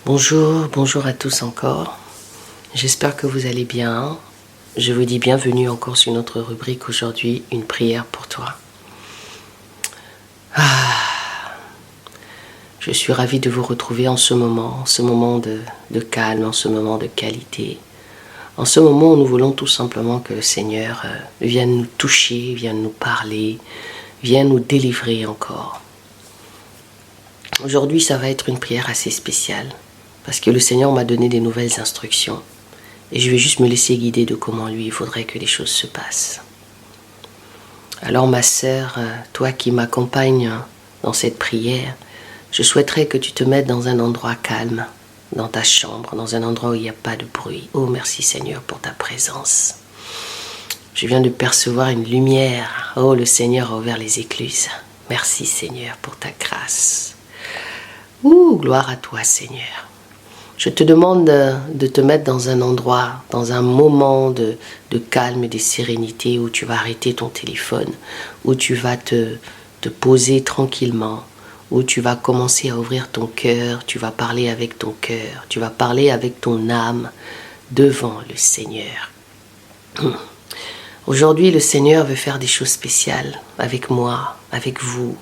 Bonjour à tous encore. J'espère que vous allez bien. Je vous dis bienvenue encore sur notre rubrique aujourd'hui, une prière pour toi. Je suis ravie de vous retrouver en ce moment de calme, en ce moment de qualité. En ce moment où nous voulons tout simplement que le Seigneur vienne nous toucher, vienne nous parler, vienne nous délivrer encore. Aujourd'hui, ça va être une prière assez spéciale. Parce que le Seigneur m'a donné des nouvelles instructions. Et je vais juste me laisser guider de comment lui, il faudrait que les choses se passent. Alors ma sœur, toi qui m'accompagnes dans cette prière, je souhaiterais que tu te mettes dans un endroit calme, dans ta chambre, dans un endroit où il n'y a pas de bruit. Oh merci Seigneur pour ta présence. Je viens de percevoir une lumière. Oh le Seigneur a ouvert les écluses. Merci Seigneur pour ta grâce. Gloire à toi Seigneur. Je te demande de te mettre dans un endroit, dans un moment de calme et de sérénité où tu vas arrêter ton téléphone, où tu vas te poser tranquillement, où tu vas commencer à ouvrir ton cœur, tu vas parler avec ton cœur, tu vas parler avec ton âme devant le Seigneur. Aujourd'hui, le Seigneur veut faire des choses spéciales avec moi, avec vous.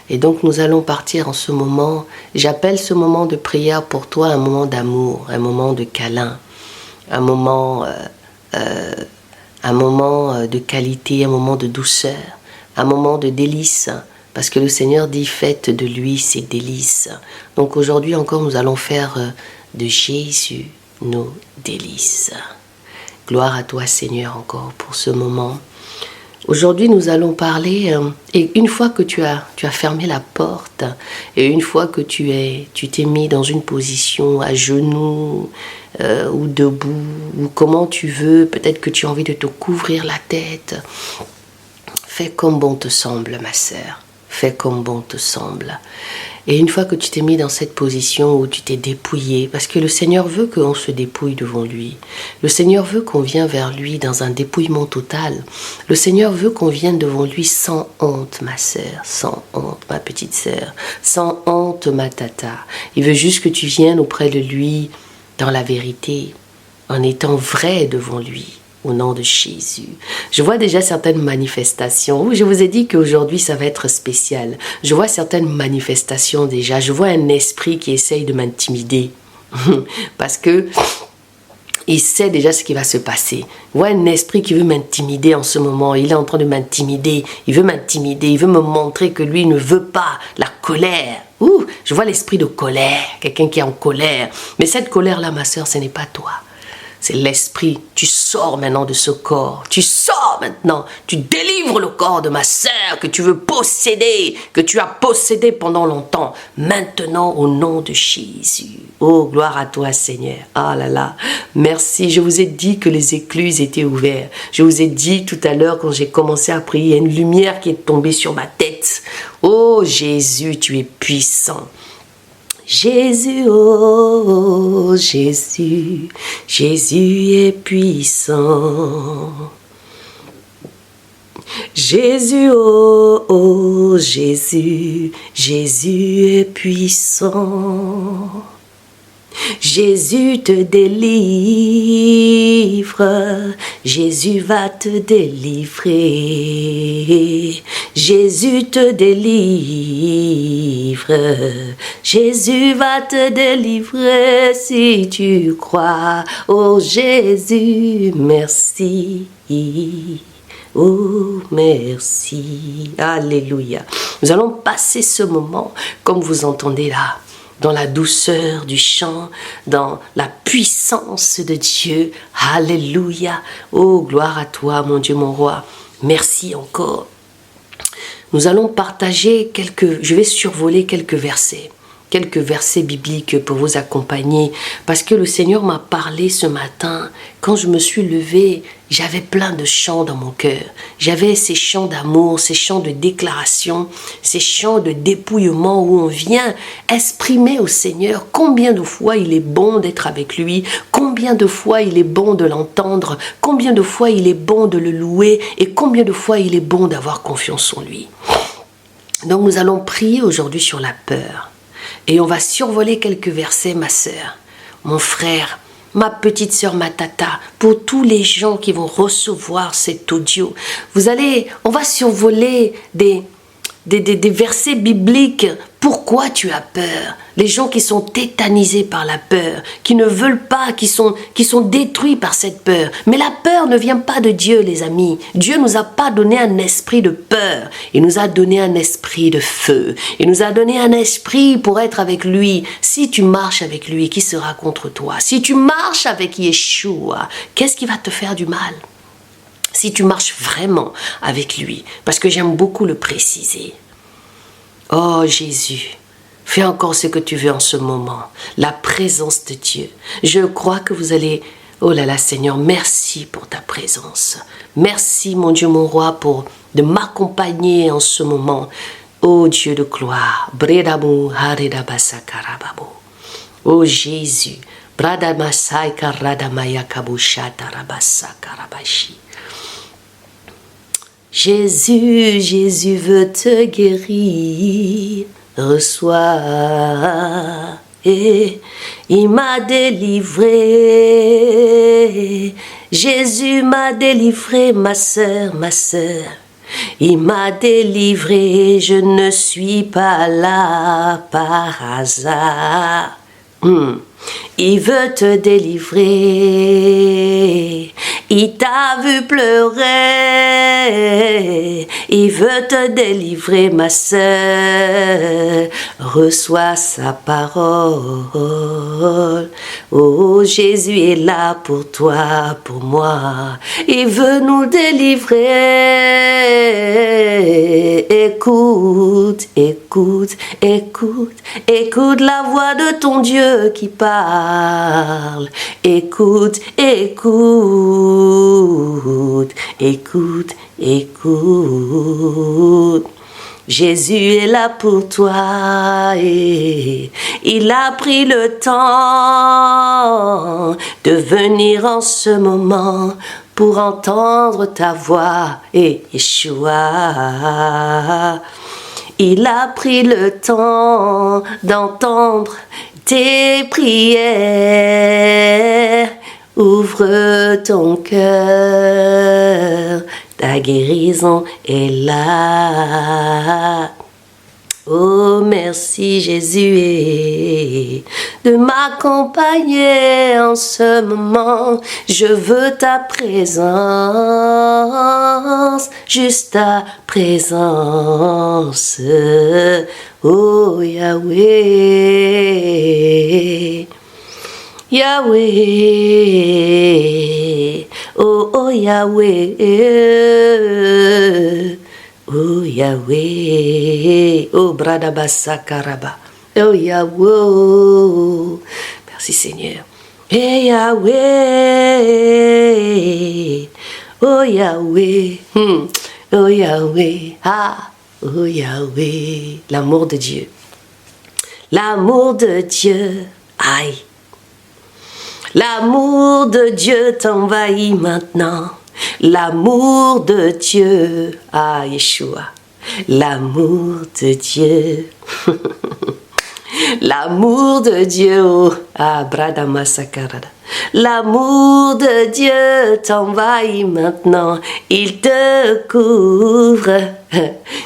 Et donc nous allons partir en ce moment, j'appelle ce moment de prière pour toi un moment d'amour, un moment de câlin, un moment de qualité, un moment de douceur, un moment de délice, parce que le Seigneur dit faites de lui ses délices. Donc aujourd'hui encore nous allons faire de Jésus nos délices. Gloire à toi Seigneur encore pour ce moment. Aujourd'hui, nous allons parler, et une fois que tu as fermé la porte, et une fois que tu t'es mis dans une position à genoux, ou debout, ou comment tu veux, peut-être que tu as envie de te couvrir la tête, fais comme bon te semble, ma sœur, fais comme bon te semble. Et une fois que tu t'es mis dans cette position où tu t'es dépouillé, parce que le Seigneur veut qu'on se dépouille devant lui. Le Seigneur veut qu'on vienne vers lui dans un dépouillement total. Le Seigneur veut qu'on vienne devant lui sans honte, ma sœur, sans honte, ma petite sœur, sans honte, ma tata. Il veut juste que tu viennes auprès de lui dans la vérité, en étant vrai devant lui. Au nom de Jésus. Je vois déjà certaines manifestations. Je vous ai dit qu'aujourd'hui, ça va être spécial. Je vois certaines manifestations déjà. Je vois un esprit qui essaye de m'intimider. Parce que il sait déjà ce qui va se passer. Je vois un esprit qui veut m'intimider en ce moment. Il est en train de m'intimider. Il veut m'intimider. Il veut me montrer que lui ne veut pas la colère. Je vois l'esprit de colère. Quelqu'un qui est en colère. Mais cette colère-là, ma sœur, ce n'est pas toi. C'est l'esprit. Tu sors maintenant de ce corps. Tu sors maintenant. Tu délivres le corps de ma sœur que tu veux posséder, que tu as possédé pendant longtemps. Maintenant, au nom de Jésus. Oh, gloire à toi, Seigneur. Ah là là. Merci. Je vous ai dit que les écluses étaient ouvertes. Je vous ai dit tout à l'heure quand j'ai commencé à prier, il y a une lumière qui est tombée sur ma tête. Oh, Jésus, tu es puissant. Jésus, oh Jésus, Jésus est puissant. Jésus, oh Jésus, Jésus est puissant. Jésus te délivre, Jésus va te délivrer. Jésus te délivre, Jésus va te délivrer si tu crois. Oh Jésus, merci. Oh, merci. Alléluia. Nous allons passer ce moment, comme vous entendez là, dans la douceur du chant, dans la puissance de Dieu. Alléluia. Oh, gloire à toi, mon Dieu, mon roi. Merci encore. Nous allons partager je vais survoler quelques versets bibliques pour vous accompagner, parce que le Seigneur m'a parlé ce matin. Quand je me suis levée, j'avais plein de chants dans mon cœur. J'avais ces chants d'amour, ces chants de déclaration, ces chants de dépouillement où on vient exprimer au Seigneur combien de fois il est bon d'être avec lui, combien de fois il est bon de l'entendre, combien de fois il est bon de le louer et combien de fois il est bon d'avoir confiance en lui. Donc nous allons prier aujourd'hui sur la peur. Et on va survoler quelques versets, ma sœur, mon frère, ma petite sœur, ma tata, pour tous les gens qui vont recevoir cet audio. On va survoler des versets bibliques. Pourquoi tu as peur? Les gens qui sont tétanisés par la peur, qui ne veulent pas, qui sont détruits par cette peur. Mais la peur ne vient pas de Dieu, les amis. Dieu ne nous a pas donné un esprit de peur. Il nous a donné un esprit de feu. Il nous a donné un esprit pour être avec lui. Si tu marches avec lui, qui sera contre toi? Si tu marches avec Yeshua, qu'est-ce qui va te faire du mal? Si tu marches vraiment avec lui, parce que j'aime beaucoup le préciser. Oh Jésus, fais encore ce que tu veux en ce moment. La présence de Dieu. Je crois que vous allez... Oh là là Seigneur, merci pour ta présence. Merci mon Dieu, mon roi, de m'accompagner en ce moment. Oh Dieu de gloire. Oh Jésus. Jésus, Jésus veut te guérir, reçois, et il m'a délivré, Jésus m'a délivré, ma sœur, il m'a délivré, je ne suis pas là par hasard. Il veut te délivrer, il t'a vu pleurer, il veut te délivrer, ma sœur, reçois sa parole. Oh, Jésus est là pour toi, pour moi, il veut nous délivrer. Écoute, écoute, écoute, écoute la voix de ton Dieu qui parle. Écoute, écoute, écoute, écoute. Jésus est là pour toi et il a pris le temps de venir en ce moment pour entendre ta voix, et Yeshua. Il a pris le temps d'entendre tes prières. Ouvre ton cœur, ta guérison est là. Oh, merci Jésus de m'accompagner en ce moment. Je veux ta présence, juste ta présence. Oh Yahweh, Yahweh, oh Yahweh. Oh Yahweh, oh Bradabasakaraba, oh Yahweh, merci Seigneur. Hey Yahweh, oh Yahweh, oh Yahweh, ah, oh Yahweh, l'amour de Dieu, l'amour de Dieu, aïe, l'amour de Dieu t'envahit maintenant. L'amour de Dieu, ah Yeshua, l'amour de Dieu, l'amour de Dieu, oh, ah Bradama Sakarada, l'amour de Dieu t'envahit maintenant, il te couvre,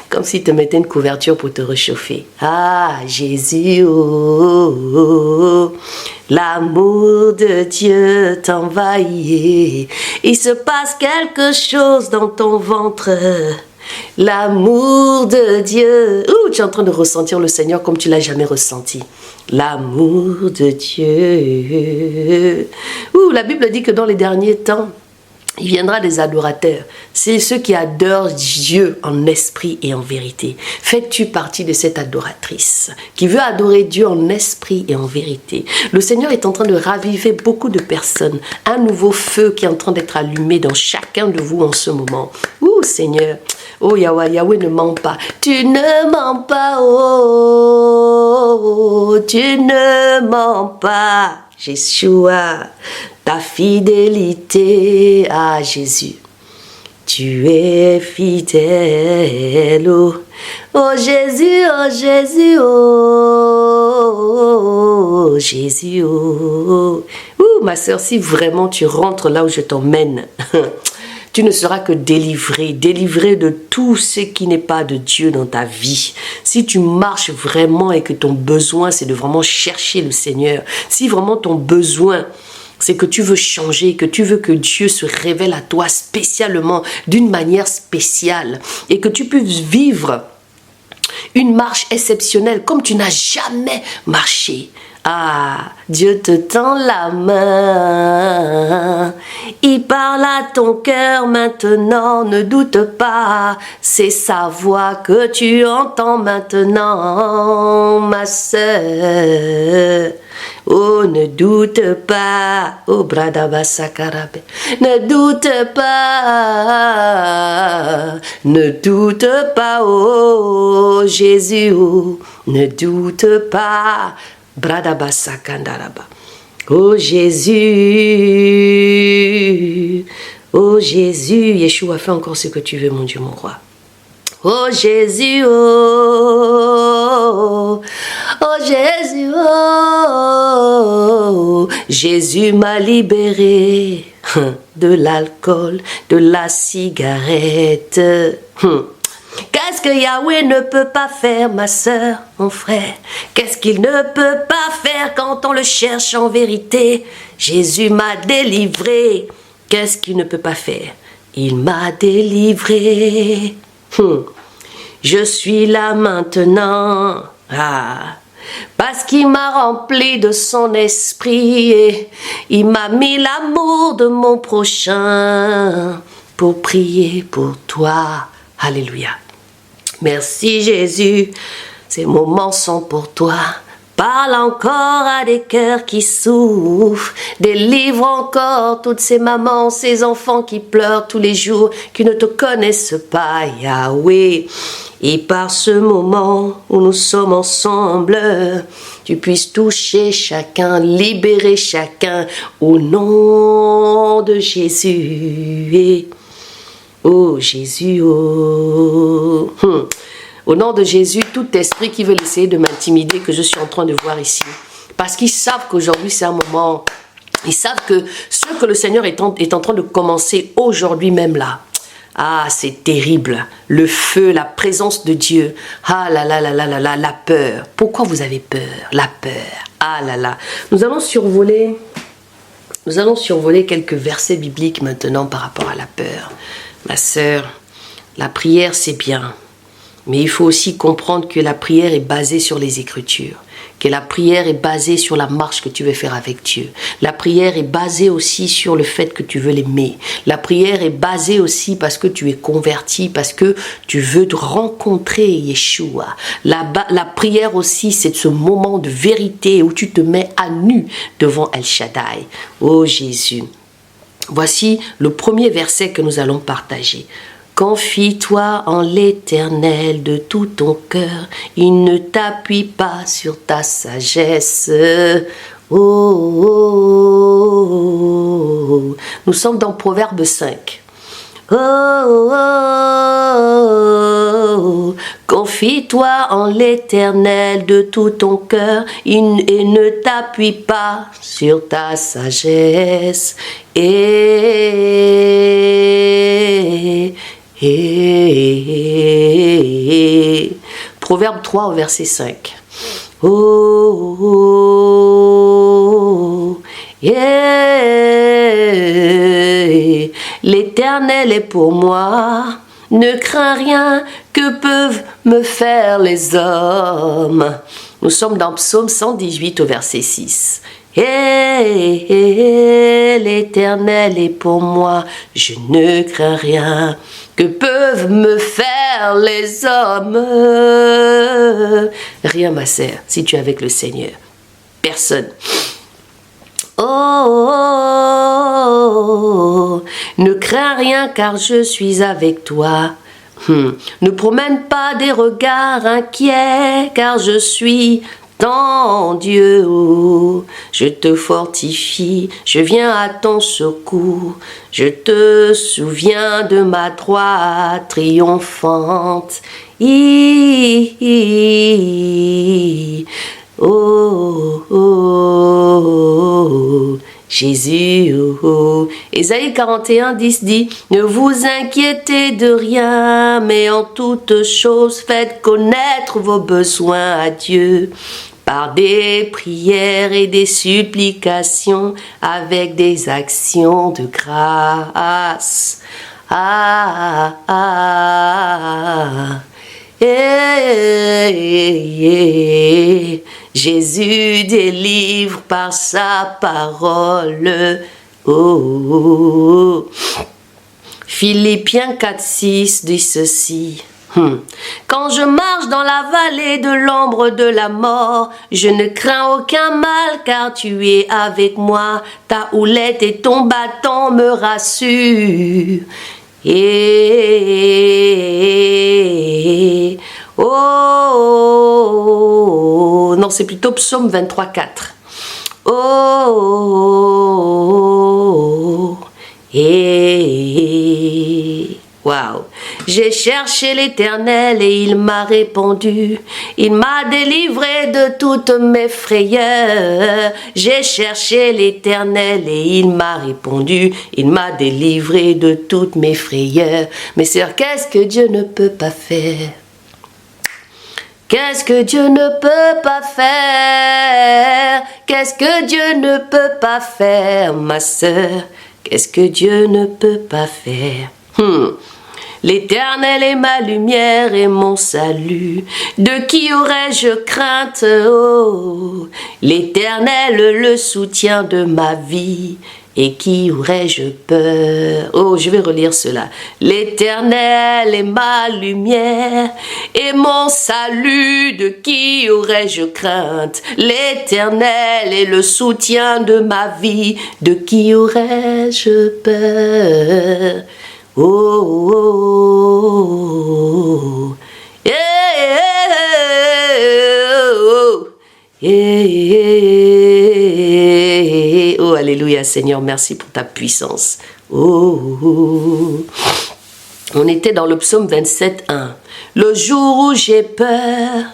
comme s'il te mettait une couverture pour te réchauffer. Ah Jésus, oh, oh, oh. L'amour de Dieu t'envahit, il se passe quelque chose dans ton ventre. L'amour de Dieu, tu es en train de ressentir le Seigneur comme tu l'as jamais ressenti. L'amour de Dieu. La Bible dit que dans les derniers temps, il viendra des adorateurs. C'est ceux qui adorent Dieu en esprit et en vérité. Fais-tu partie de cette adoratrice qui veut adorer Dieu en esprit et en vérité? Le Seigneur est en train de raviver beaucoup de personnes. Un nouveau feu qui est en train d'être allumé dans chacun de vous en ce moment. Seigneur. Oh Yahweh, Yahweh ne ment pas. Tu ne mens pas. Oh, tu ne mens pas. Yeshua, ta fidélité à Jésus tu es fidèle. Oh, oh Jésus, oh Jésus, oh Jésus, oh. Ouh, ma sœur, si vraiment tu rentres là où je t'emmène, tu ne seras que délivré de tout ce qui n'est pas de Dieu dans ta vie. Si tu marches vraiment et que ton besoin, c'est de vraiment chercher le Seigneur, si vraiment ton besoin, c'est que tu veux changer, que tu veux que Dieu se révèle à toi spécialement, d'une manière spéciale, et que tu puisses vivre une marche exceptionnelle comme tu n'as jamais marché. Ah, Dieu te tend la main, il parle à ton cœur maintenant, ne doute pas, c'est sa voix que tu entends maintenant, ma sœur. Oh, ne doute pas, oh Bradabasakarabe, ne doute pas, oh Jésus, oh, ne doute pas. Bradabasakandaraba. Oh Jésus, Yeshua, fais encore ce que tu veux, mon Dieu, mon roi. Oh Jésus, oh Jésus, oh Jésus m'a libéré de l'alcool, de la cigarette. Qu'est-ce que Yahweh ne peut pas faire, ma sœur, mon frère? Qu'est-ce qu'il ne peut pas faire quand on le cherche en vérité? Jésus m'a délivré. Qu'est-ce qu'il ne peut pas faire? Il m'a délivré. Je suis là maintenant. Parce qu'il m'a rempli de son esprit et il m'a mis l'amour de mon prochain pour prier pour toi. Alléluia. Merci Jésus, ces moments sont pour toi. Parle encore à des cœurs qui souffrent. Délivre encore toutes ces mamans, ces enfants qui pleurent tous les jours, qui ne te connaissent pas, Yahweh. Et par ce moment où nous sommes ensemble, tu puisses toucher chacun, libérer chacun au nom de Jésus. Oh Jésus, oh. Au nom de Jésus, tout esprit qui veut essayer de m'intimider, que je suis en train de voir ici, parce qu'ils savent qu'aujourd'hui c'est un moment, ils savent que ce que le Seigneur est en train de commencer aujourd'hui même là, ah c'est terrible, le feu, la présence de Dieu, ah là là là là là là, la peur. Pourquoi vous avez peur? La peur, ah là là. Nous allons survoler quelques versets bibliques maintenant par rapport à la peur. Ma sœur, la prière c'est bien, mais il faut aussi comprendre que la prière est basée sur les Écritures, que la prière est basée sur la marche que tu veux faire avec Dieu. La prière est basée aussi sur le fait que tu veux l'aimer. La prière est basée aussi parce que tu es converti, parce que tu veux te rencontrer Yeshua. La prière aussi, c'est ce moment de vérité où tu te mets à nu devant El Shaddai. Oh Jésus. Voici le premier verset que nous allons partager. Confie-toi en l'Éternel de tout ton cœur, il ne t'appuie pas sur ta sagesse. Oh, oh, oh. Nous sommes dans Proverbe 5. Oh, oh, oh. Confie-toi en l'Éternel de tout ton cœur et ne t'appuie pas sur ta sagesse. Proverbe 3 au verset 5. Oh, oh, yeah. L'Éternel est pour moi, ne crains rien que peuvent me faire les hommes. Nous sommes dans Psaume 118 au verset 6. L'Éternel est pour moi, je ne crains rien que peuvent me faire les hommes. Rien, ma sœur, si tu es avec le Seigneur. Personne. Oh, oh, oh, ne crains rien car je suis avec toi. Ne promène pas des regards inquiets car je suis en Dieu. Oh, je te fortifie, je viens à ton secours. Je te souviens de ma droite triomphante. Oh, oh, Jésus, oh. Ésaïe 41, 10 dit, ne vous inquiétez de rien, mais en toute chose faites connaître vos besoins à Dieu, par des prières et des supplications, avec des actions de grâce. Ah, ah, ah. Jésus délivre par sa parole. Oh. Philippiens 4:6 dit ceci. Quand je marche dans la vallée de l'ombre de la mort, je ne crains aucun mal car tu es avec moi. Ta houlette et ton bâton me rassurent. Oh, non, c'est plutôt Psaume 23:4. Oh, waouh. J'ai cherché l'Éternel et il m'a répondu. Il m'a délivré de toutes mes frayeurs. J'ai cherché l'Éternel et il m'a répondu. Il m'a délivré de toutes mes frayeurs. Mes sœurs, qu'est-ce que Dieu ne peut pas faire? Qu'est-ce que Dieu ne peut pas faire? Qu'est-ce que Dieu ne peut pas faire, ma sœur? Qu'est-ce que Dieu ne peut pas faire? L'Éternel est ma lumière et mon salut. De qui aurais-je crainte? Oh, l'Éternel, le soutien de ma vie. Et qui aurais-je peur? Oh, je vais relire cela. L'Éternel est ma lumière et mon salut. De qui aurais-je crainte? L'Éternel est le soutien de ma vie. De qui aurais-je peur? Oh, oh, oh, yeah, oh, yeah, oh, alléluia Seigneur, merci pour ta puissance. Oh, oh. On était dans le psaume 27:1. Le jour où j'ai peur,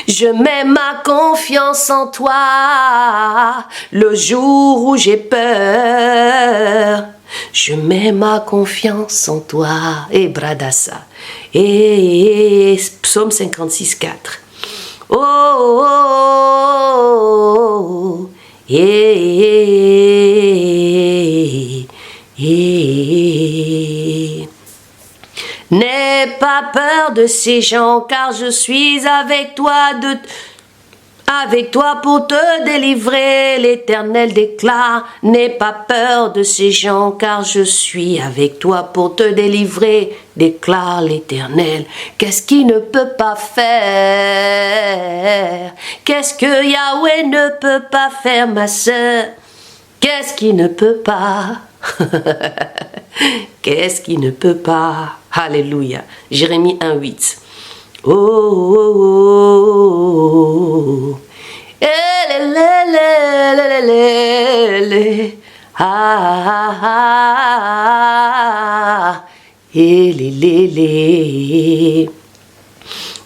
je mets ma confiance en toi. Le jour où j'ai peur, je mets ma confiance en toi. Et Bradassa. Et psaume 56:4. Oh, oh, oh, oh. N'aie pas peur de ces gens, car je suis avec toi, pour te délivrer. L'Éternel déclare, n'aie pas peur de ces gens, car je suis avec toi pour te délivrer, déclare l'Éternel. Qu'est-ce qu'il ne peut pas faire? Qu'est-ce que Yahweh ne peut pas faire, ma sœur? Qu'est-ce qu'il ne peut pas? Qu'est-ce qu'il ne peut pas? Alléluia. Jérémie 1:8. Oh, oh, oh, oh.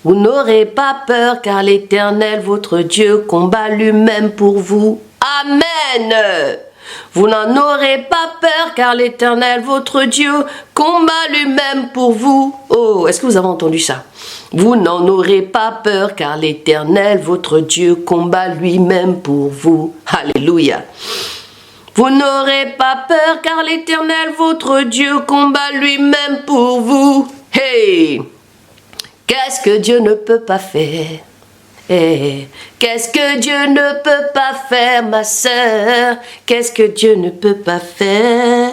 Vous n'aurez pas peur car l'Éternel votre Dieu combat lui-même pour vous. Amen. Vous n'en aurez pas peur car l'Éternel votre Dieu combat lui-même pour vous. Oh, est-ce que vous avez entendu ça? Vous n'en aurez pas peur car l'Éternel votre Dieu combat lui-même pour vous. Alléluia. Vous n'aurez pas peur car l'Éternel votre Dieu combat lui-même pour vous. Hey! Qu'est-ce que Dieu ne peut pas faire? Hey, qu'est-ce que Dieu ne peut pas faire, ma sœur? Qu'est-ce que Dieu ne peut pas faire?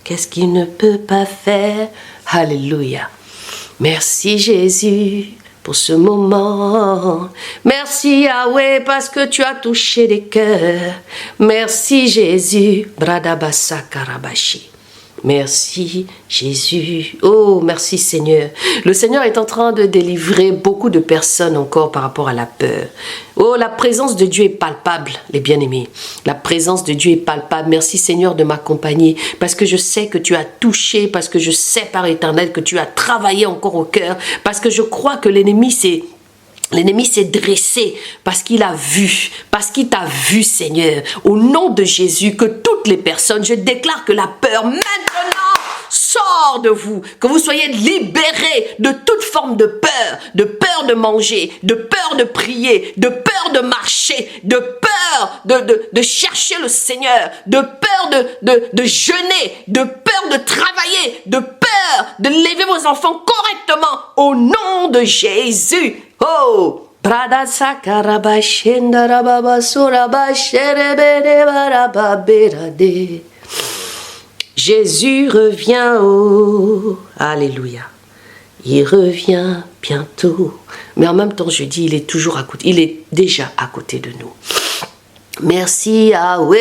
Qu'est-ce qu'il ne peut pas faire? Alléluia. Merci Jésus pour ce moment. Merci Yahweh parce que tu as touché les cœurs. Merci Jésus. Bradabasa Karabashi. Merci Jésus. Oh, merci Seigneur. Le Seigneur est en train de délivrer beaucoup de personnes encore par rapport à la peur. Oh, la présence de Dieu est palpable, les bien-aimés. La présence de Dieu est palpable. Merci Seigneur de m'accompagner parce que je sais que tu as touché, parce que je sais par éternel que tu as travaillé encore au cœur, parce que je crois que l'ennemi s'est dressé parce qu'il a vu, parce qu'il t'a vu, Seigneur. Au nom de Jésus, que toutes les personnes, je déclare que la peur maintenant sort de vous, que vous soyez libérés de toute forme de peur de manger, de peur de prier, de peur de marcher, de peur de chercher le Seigneur, de peur de jeûner, de peur de travailler, de peur de lever vos enfants correctement au nom de Jésus. Oh! Brada sakaraba shendarababa suraba sherebere baraba berade. Jésus revient, oh, alléluia. Il revient bientôt. Mais en même temps, je dis, il est toujours à côté. Il est déjà à côté de nous. Merci, Yahweh.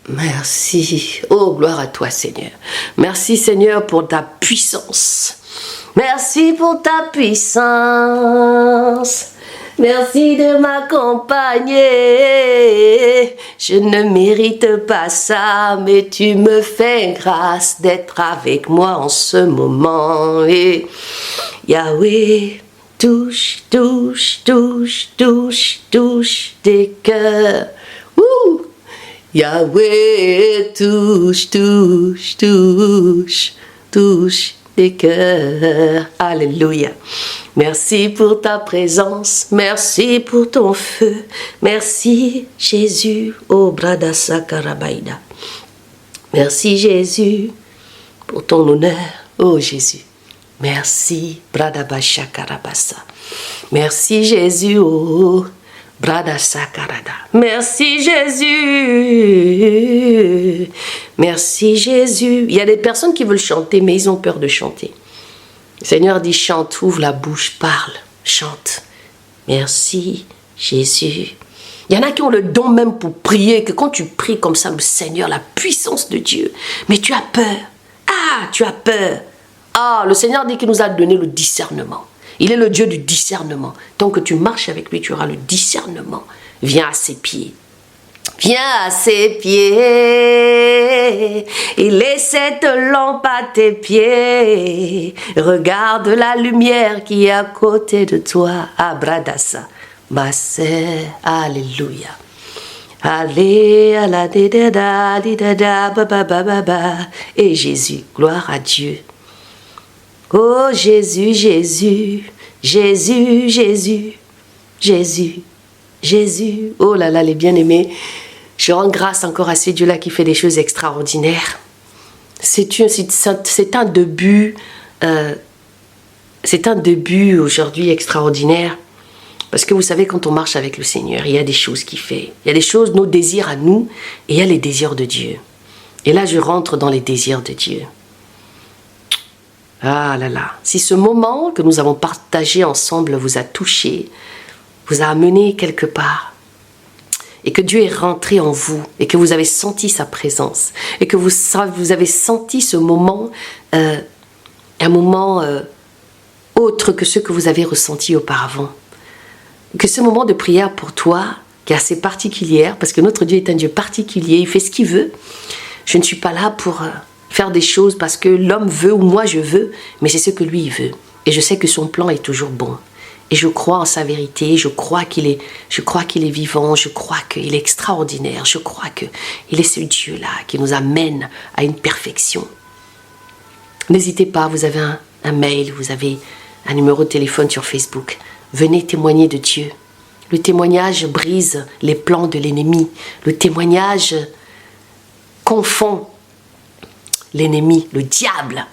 Merci. Oh, gloire à toi, Seigneur. Merci, Seigneur, pour ta puissance. Merci pour ta puissance. Merci de m'accompagner. Je ne mérite pas ça, mais tu me fais grâce d'être avec moi en ce moment. Et Yahweh, touche, touche, touche, touche, touche tes cœurs. Ouh! Yahweh, touche, touche, touche, touche des cœurs. Alléluia. Merci pour ta présence. Merci pour ton feu. Merci Jésus. Oh, Brada Sakarabaïda. Merci Jésus pour ton honneur. Oh Jésus. Merci Brada Bashakarabasa. Merci Jésus. Oh Brada Sakarada. Merci Jésus. Merci Jésus. Il y a des personnes qui veulent chanter, mais ils ont peur de chanter. Le Seigneur dit chante, ouvre la bouche, parle, chante. Merci Jésus. Il y en a qui ont le don même pour prier, que quand tu pries comme ça, le Seigneur, la puissance de Dieu, mais tu as peur. Ah, tu as peur. Ah, le Seigneur dit qu'il nous a donné le discernement. Il est le Dieu du discernement. Tant que tu marches avec lui, tu auras le discernement. Viens à ses pieds. Viens à ses pieds. Il est cette lampe à tes pieds. Regarde la lumière qui est à côté de toi. Abradassa. Ma sœur. Alléluia. Allez, à la didada, didada, ba ba ba ba ba. Et Jésus, gloire à Dieu. Oh Jésus, Jésus, Jésus, Jésus, Jésus, Jésus. Oh là là, les bien-aimés, je rends grâce encore à ce Dieu-là qui fait des choses extraordinaires. C'est un début aujourd'hui extraordinaire. Parce que vous savez, quand on marche avec le Seigneur, il y a des choses qu'il fait. Il y a des choses, nos désirs à nous, et il y a les désirs de Dieu. Et là, je rentre dans les désirs de Dieu. Ah là là, si ce moment que nous avons partagé ensemble vous a touché, vous a amené quelque part, et que Dieu est rentré en vous, et que vous avez senti sa présence, et que vous avez senti ce moment, un moment autre que ce que vous avez ressenti auparavant, que ce moment de prière pour toi, qui est assez particulière, parce que notre Dieu est un Dieu particulier, il fait ce qu'il veut. Je ne suis pas là pour faire des choses parce que l'homme veut ou moi je veux, mais c'est ce que lui il veut. Et je sais que son plan est toujours bon. Et je crois en sa vérité, je crois qu'il est vivant, je crois qu'il est extraordinaire, je crois qu'il est ce Dieu-là qui nous amène à une perfection. N'hésitez pas, vous avez un mail, vous avez un numéro de téléphone sur Facebook. Venez témoigner de Dieu. Le témoignage brise les plans de l'ennemi. Le témoignage confond l'ennemi, le diable.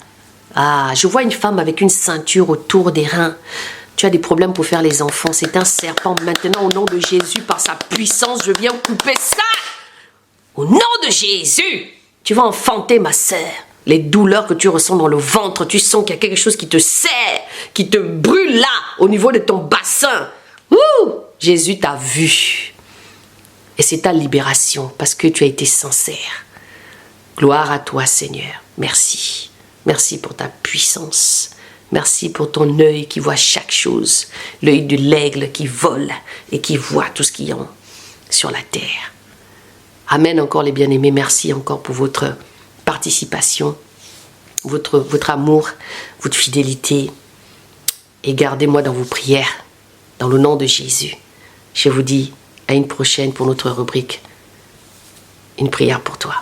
Ah, je vois une femme avec une ceinture autour des reins. Tu as des problèmes pour faire les enfants. C'est un serpent. Maintenant, au nom de Jésus, par sa puissance, je viens couper ça. Au nom de Jésus, tu vas enfanter, ma sœur. Les douleurs que tu ressens dans le ventre, tu sens qu'il y a quelque chose qui te serre, qui te brûle là, au niveau de ton bassin. Ouh, Jésus t'a vu. Et c'est ta libération parce que tu as été sincère. Gloire à toi, Seigneur. Merci. Merci pour ta puissance. Merci pour ton œil qui voit chaque chose. L'œil de l'aigle qui vole et qui voit tout ce qu'il y a sur la terre. Amen encore les bien-aimés. Merci encore pour votre participation, votre amour, votre fidélité. Et gardez-moi dans vos prières. Dans le nom de Jésus. Je vous dis à une prochaine pour notre rubrique. Une prière pour toi.